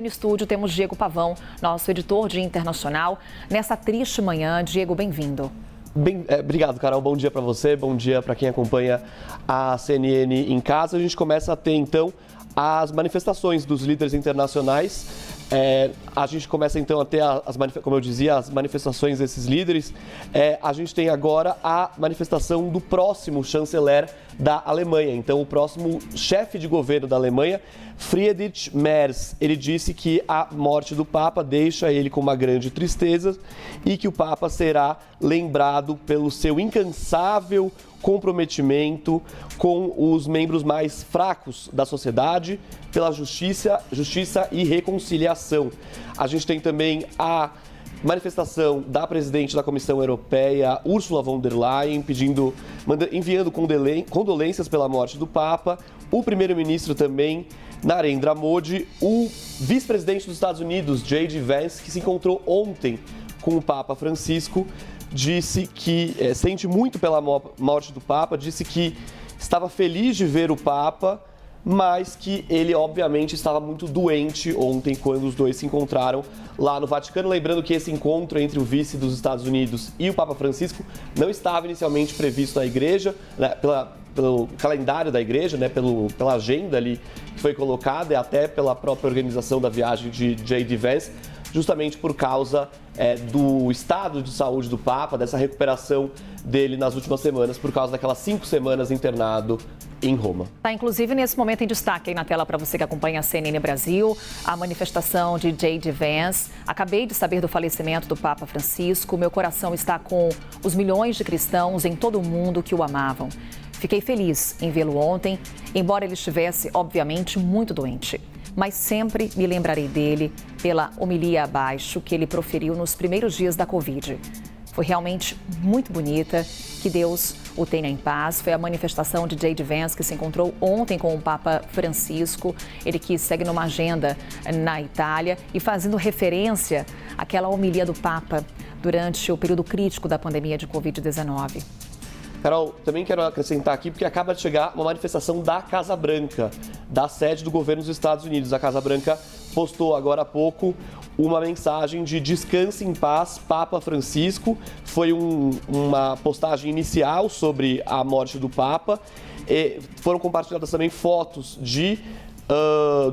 No estúdio temos Diego Pavão, nosso editor de internacional. Nessa triste manhã, Diego, bem-vindo. Obrigado, Carol. Bom dia para você, bom dia para quem acompanha a CNN em casa. A gente começa a ter, então, as manifestações dos líderes internacionais. A gente começa, então, a ter, como eu dizia, as manifestações desses líderes. A gente tem agora a manifestação do próximo chanceler da Alemanha. Então, o próximo chefe de governo da Alemanha, Friedrich Merz, ele disse que a morte do Papa deixa ele com uma grande tristeza e que o Papa será lembrado pelo seu incansável comprometimento com os membros mais fracos da sociedade, pela justiça e reconciliação. A gente tem também a manifestação da presidente da Comissão Europeia, Ursula von der Leyen, enviando condolências pela morte do Papa. O primeiro-ministro também, Narendra Modi, o vice-presidente dos Estados Unidos, J.D. Vance, que se encontrou ontem com o Papa Francisco, disse que sente muito pela morte do Papa, disse que estava feliz de ver o Papa, mas que ele, obviamente, estava muito doente ontem quando os dois se encontraram lá no Vaticano. Lembrando que esse encontro entre o vice dos Estados Unidos e o Papa Francisco não estava inicialmente previsto na igreja, né, pelo calendário da igreja, né, pela agenda ali que foi colocada e até pela própria organização da viagem de J.D. Vance, justamente por causa do estado de saúde do Papa, dessa recuperação dele nas últimas semanas, por causa daquelas 5 semanas internado em Roma. Tá, inclusive, nesse momento em destaque aí na tela para você que acompanha a CNN Brasil, a manifestação de J.D. Vance. Acabei de saber do falecimento do Papa Francisco. Meu coração está com os milhões de cristãos em todo o mundo que o amavam. Fiquei feliz em vê-lo ontem, embora ele estivesse, obviamente, muito doente. Mas sempre me lembrarei dele pela homilia abaixo que ele proferiu nos primeiros dias da Covid. Foi realmente muito bonita, que Deus o tenha em paz. Foi a manifestação de J.D. Vance que se encontrou ontem com o Papa Francisco, ele que segue numa agenda na Itália e fazendo referência àquela homilia do Papa durante o período crítico da pandemia de Covid-19. Carol, também quero acrescentar aqui, porque acaba de chegar uma manifestação da Casa Branca, da sede do governo dos Estados Unidos. A Casa Branca postou agora há pouco uma mensagem de descanse em paz, Papa Francisco. Foi uma postagem inicial sobre a morte do Papa. Foram compartilhadas também fotos de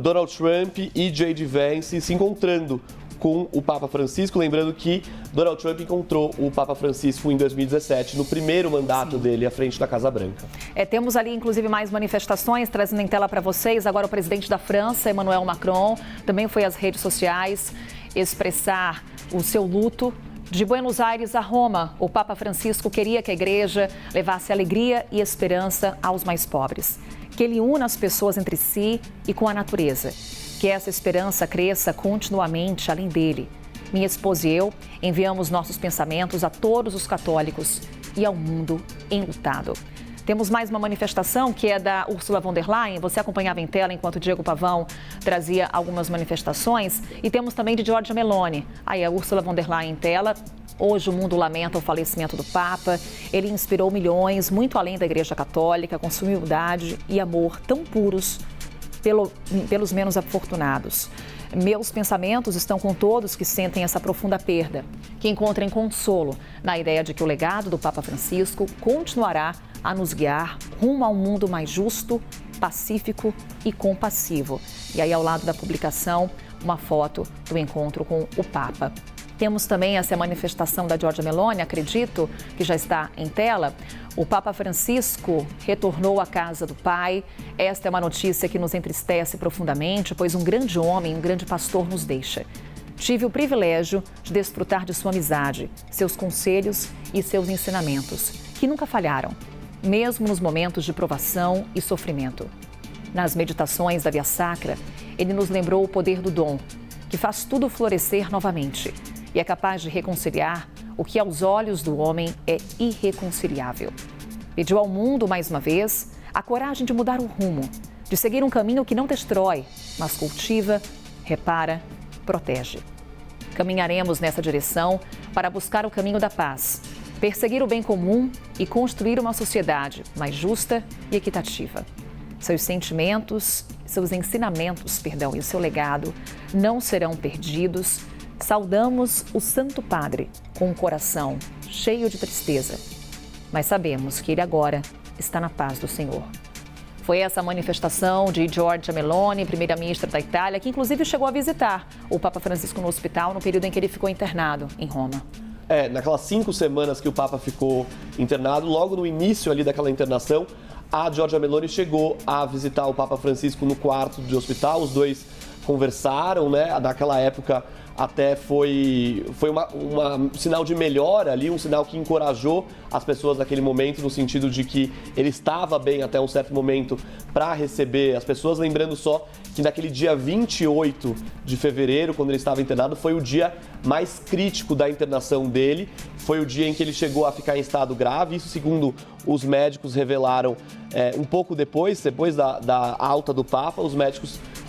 Donald Trump e J.D. Vance se encontrando com o Papa Francisco, lembrando que Donald Trump encontrou o Papa Francisco em 2017, no primeiro mandato dele à frente da Casa Branca. Temos ali, inclusive, mais manifestações, trazendo em tela para vocês. Agora o presidente da França, Emmanuel Macron, também foi às redes sociais expressar o seu luto. De Buenos Aires a Roma, o Papa Francisco queria que a igreja levasse alegria e esperança aos mais pobres, que ele una as pessoas entre si e com a natureza. Que essa esperança cresça continuamente além dele. Minha esposa e eu enviamos nossos pensamentos a todos os católicos e ao mundo enlutado. Temos mais uma manifestação que é da Ursula von der Leyen. Você acompanhava em tela enquanto Diego Pavão trazia algumas manifestações. E temos também de Giorgia Meloni. Aí a Ursula von der Leyen em tela. Hoje o mundo lamenta o falecimento do Papa. Ele inspirou milhões, muito além da Igreja Católica, com sua humildade e amor tão puros pelos menos afortunados. Meus pensamentos estão com todos que sentem essa profunda perda, que encontrem consolo na ideia de que o legado do Papa Francisco continuará a nos guiar rumo a um mundo mais justo, pacífico e compassivo. E aí, ao lado da publicação, uma foto do encontro com o Papa. Temos também essa manifestação da Giorgia Meloni, acredito, que já está em tela. O Papa Francisco retornou à casa do Pai. Esta é uma notícia que nos entristece profundamente, pois um grande homem, um grande pastor nos deixa. Tive o privilégio de desfrutar de sua amizade, seus conselhos e seus ensinamentos, que nunca falharam, mesmo nos momentos de provação e sofrimento. Nas meditações da Via Sacra, ele nos lembrou o poder do dom, que faz tudo florescer novamente e é capaz de reconciliar o que aos olhos do homem é irreconciliável. Pediu ao mundo, mais uma vez, a coragem de mudar o rumo, de seguir um caminho que não destrói, mas cultiva, repara, protege. Caminharemos nessa direção para buscar o caminho da paz, perseguir o bem comum e construir uma sociedade mais justa e equitativa. Seus sentimentos, seus ensinamentos, e o seu legado não serão perdidos. Saudamos o Santo Padre com um coração cheio de tristeza, mas sabemos que ele agora está na paz do Senhor. Foi essa manifestação de Giorgia Meloni, primeira-ministra da Itália, que inclusive chegou a visitar o Papa Francisco no hospital no período em que ele ficou internado em Roma. Naquelas 5 semanas que o Papa ficou internado, logo no início ali daquela internação, a Giorgia Meloni chegou a visitar o Papa Francisco no quarto de hospital, os dois conversaram, né? Naquela época até foi um sinal de melhora ali, um sinal que encorajou as pessoas naquele momento, no sentido de que ele estava bem até um certo momento para receber as pessoas. Lembrando só que naquele dia 28 de fevereiro, quando ele estava internado, foi o dia mais crítico da internação dele, foi o dia em que ele chegou a ficar em estado grave, isso segundo os médicos revelaram um pouco depois da alta do Papa.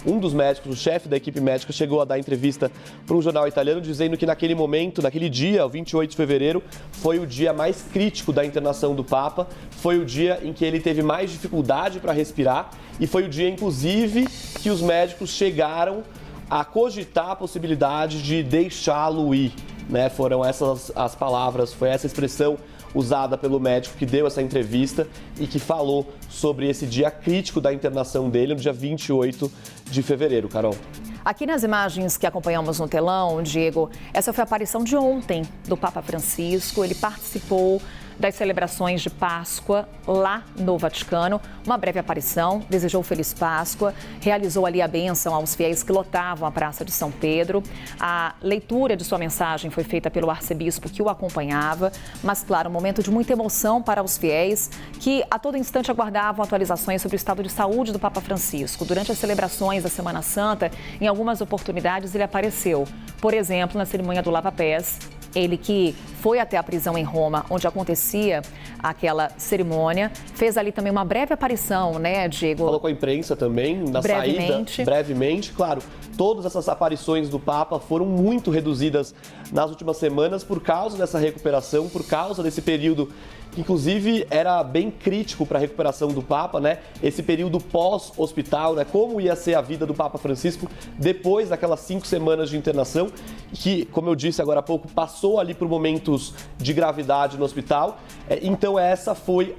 Um dos médicos, o chefe da equipe médica, chegou a dar entrevista para um jornal italiano dizendo que naquele momento, naquele dia, o 28 de fevereiro, foi o dia mais crítico da internação do Papa, foi o dia em que ele teve mais dificuldade para respirar e foi o dia, inclusive, que os médicos chegaram a cogitar a possibilidade de deixá-lo ir, né? Foram essas as palavras, foi essa expressão usada pelo médico que deu essa entrevista e que falou sobre esse dia crítico da internação dele, no dia 28 de fevereiro, Carol. Aqui nas imagens que acompanhamos no telão, Diego, essa foi a aparição de ontem do Papa Francisco. Ele participou das celebrações de Páscoa lá no Vaticano. Uma breve aparição, desejou Feliz Páscoa, realizou ali a bênção aos fiéis que lotavam a Praça de São Pedro. A leitura de sua mensagem foi feita pelo arcebispo que o acompanhava, mas, claro, um momento de muita emoção para os fiéis que a todo instante aguardavam atualizações sobre o estado de saúde do Papa Francisco. Durante as celebrações da Semana Santa, em algumas oportunidades ele apareceu, por exemplo, na cerimônia do Lava Pés. Ele que foi até a prisão em Roma, onde acontecia aquela cerimônia, fez ali também uma breve aparição, né, Diego? Falou com a imprensa também, na saída, brevemente. Claro, todas essas aparições do Papa foram muito reduzidas nas últimas semanas por causa dessa recuperação, por causa desse período que, inclusive, era bem crítico para a recuperação do Papa, né? Esse período pós-hospital, né? Como ia ser a vida do Papa Francisco depois daquelas 5 semanas de internação, que, como eu disse agora há pouco, passou ali por momentos de gravidade no hospital. Então, essa foi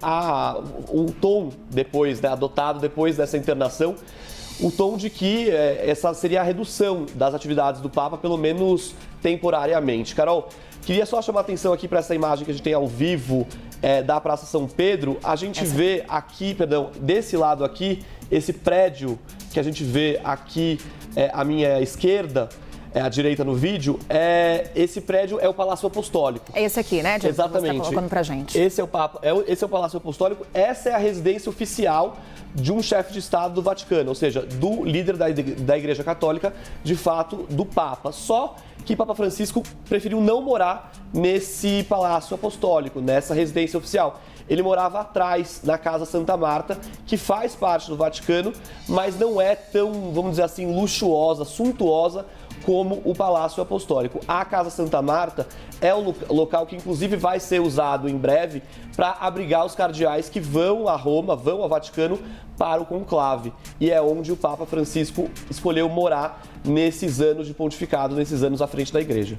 o tom depois, né? Adotado depois dessa internação, o tom de que essa seria a redução das atividades do Papa, pelo menos temporariamente. Carol, queria só chamar a atenção aqui para essa imagem que a gente tem ao vivo da Praça São Pedro. A gente vê aqui, desse lado aqui, esse prédio que a gente vê aqui à minha esquerda, à direita no vídeo, esse prédio é o Palácio Apostólico. É esse aqui, né, Diego? Exatamente. Você tá colocando pra gente. Esse é o Palácio Apostólico, essa é a residência oficial de um chefe de Estado do Vaticano, ou seja, do líder da Igreja Católica, de fato, do Papa. Só que Papa Francisco preferiu não morar nesse Palácio Apostólico, nessa residência oficial. Ele morava atrás, na Casa Santa Marta, que faz parte do Vaticano, mas não é tão, vamos dizer assim, luxuosa, suntuosa como o Palácio Apostólico. A Casa Santa Marta é o local que, inclusive, vai ser usado em breve para abrigar os cardeais que vão a Roma, vão ao Vaticano para o conclave. E é onde o Papa Francisco escolheu morar nesses anos de pontificado, nesses anos à frente da Igreja.